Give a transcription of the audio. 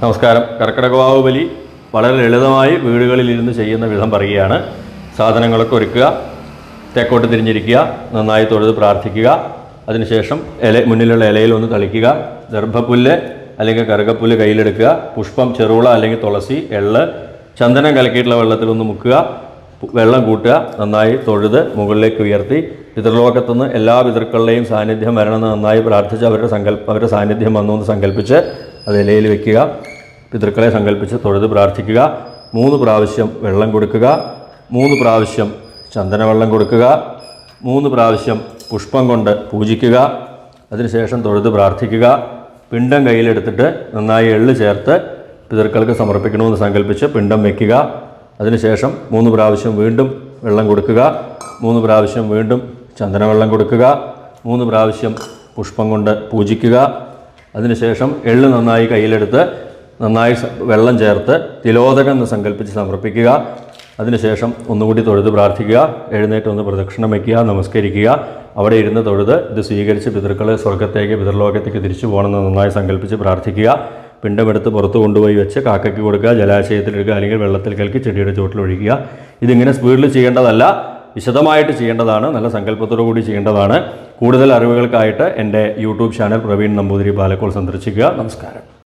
നമസ്കാരം. കർക്കിടകവാവ് ബലി വളരെ ലളിതമായി വീടുകളിലിരുന്ന് ചെയ്യുന്ന വിധം പറയുകയാണ്. സാധനങ്ങളൊക്കെ ഒരുക്കുക, തെക്കോട്ട് തിരിഞ്ഞിരിക്കുക, നന്നായി തൊഴുത് പ്രാർത്ഥിക്കുക. അതിനുശേഷം മുന്നിലുള്ള ഇലയിൽ ഒന്ന് തളിക്കുക. ദർഭപ്പുല്ല് അല്ലെങ്കിൽ കറുകപ്പുല്ല് കയ്യിലെടുക്കുക. പുഷ്പം, ചെറുള അല്ലെങ്കിൽ തുളസി, എള്ള്, ചന്ദനം കലക്കിയിട്ടുള്ള വെള്ളത്തിലൊന്ന് മുക്കുക. വെള്ളം കൂട്ടുക. നന്നായി തൊഴുത് മുകളിലേക്ക് ഉയർത്തി പിതൃലോകത്തുനിന്ന് എല്ലാ പിതൃക്കളുടെയും സാന്നിധ്യം വരണമെന്ന് നന്നായി പ്രാർത്ഥിച്ച് അവരുടെ സാന്നിധ്യം വന്നു എന്ന് സങ്കല്പിച്ച് അത് ഇലയിൽ വയ്ക്കുക. പിതൃക്കളെ സങ്കല്പിച്ച് തൊഴുത് പ്രാർത്ഥിക്കുക. 3 പ്രാവശ്യം വെള്ളം കൊടുക്കുക. 3 പ്രാവശ്യം ചന്ദനവെള്ളം കൊടുക്കുക. 3 പ്രാവശ്യം പുഷ്പം കൊണ്ട് പൂജിക്കുക. അതിനുശേഷം തൊഴുത് പ്രാർത്ഥിക്കുക. പിണ്ടം കയ്യിലെടുത്തിട്ട് നന്നായി എള്ള് ചേർത്ത് പിതൃക്കൾക്ക് സമർപ്പിക്കണമെന്ന് സങ്കല്പിച്ച് പിണ്ടം വയ്ക്കുക. അതിനുശേഷം 3 പ്രാവശ്യം വീണ്ടും വെള്ളം കൊടുക്കുക. 3 പ്രാവശ്യം വീണ്ടും ചന്ദനവെള്ളം കൊടുക്കുക. 3 പ്രാവശ്യം പുഷ്പം കൊണ്ട് പൂജിക്കുക. അതിനുശേഷം എള്ള് നന്നായി കയ്യിലെടുത്ത് നന്നായി വെള്ളം ചേർത്ത് തിലോദകം എന്ന് സങ്കല്പിച്ച് സമർപ്പിക്കുക. അതിനുശേഷം ഒന്നുകൂടി തൊഴുത് പ്രാർത്ഥിക്കുക. എഴുന്നേറ്റ് ഒന്ന് പ്രദക്ഷിണം വയ്ക്കുക, നമസ്കരിക്കുക. അവിടെ ഇരുന്ന് തൊഴുത് ഇത് സ്വീകരിച്ച് പിതൃക്കളെ സ്വർഗത്തേക്ക് പിതൃലോകത്തേക്ക് തിരിച്ചു പോകണമെന്ന് നന്നായി സങ്കല്പിച്ച് പ്രാർത്ഥിക്കുക. പിണ്ടമെടുത്ത് പുറത്ത് കൊണ്ടുപോയി വെച്ച് കാക്കയ്ക്ക് കൊടുക്കുക, ജലാശയത്തിലിടുക, അല്ലെങ്കിൽ വെള്ളത്തിൽ കലക്കി ചെടിയുടെ ചുവട്ടിൽ ഒഴിക്കുക. ഇതിങ്ങനെ സ്പീഡിൽ ചെയ്യേണ്ടതല്ല, വിശദമായിട്ട് ചെയ്യേണ്ടതാണ്, നല്ല സങ്കല്പത്തോടു കൂടി ചെയ്യേണ്ടതാണ്. കൂടുതൽ അറിവുകൾക്കായിട്ട് എൻ്റെ യൂട്യൂബ് ചാനൽ പ്രവീൺ നമ്പൂതിരി പാലക്കോൾ സന്ദർശിക്കുക. നമസ്കാരം.